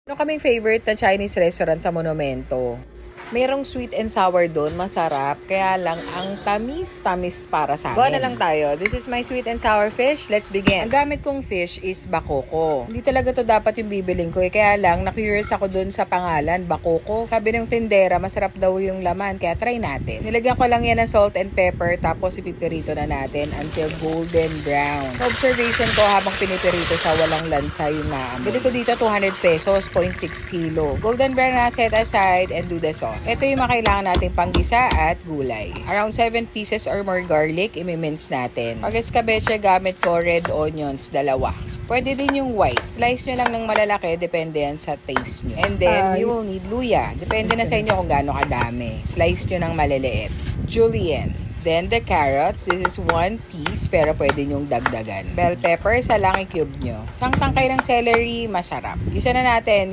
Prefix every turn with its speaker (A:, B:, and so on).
A: Ano kaming favorite na Chinese restaurant sa Monumento? Merong sweet and sour doon, masarap. Kaya lang, ang tamis-tamis para sa akin. Go na lang tayo. This is my sweet and sour fish. Let's begin. Ang gamit kong fish is bakoko. Hindi talaga to dapat yung bibiling ko. Kaya lang, na-curious ako doon sa pangalan, bakoko. Sabi ng tindera, masarap daw yung laman. Kaya try natin. Nilagyan ko lang yan ng salt and pepper. Tapos ipipirito na natin until golden brown. Sa observation ko, habang pinipirito siya, walang lansa yung naamoy. Bili ko dito 200 pesos, 0.6 kilo. Golden brown na, set aside and do the sauce. Ito yung makailangan nating panggisa at gulay. Around 7 pieces or more garlic, imimince natin. Pag escabeche, gamit ko red onions, 2. Pwede din yung white. Slice nyo lang ng malalaki, depende yan sa taste nyo. And then, you will need luya. Depende na sa inyo kung gaano kadami. Slice nyo ng maliliit. Julienne. Then, the carrots. This is 1 piece, pero pwede nyong dagdagan. Bell pepper, isa lang i-cube nyo. Isang tangkay ng celery, masarap. Isa na natin.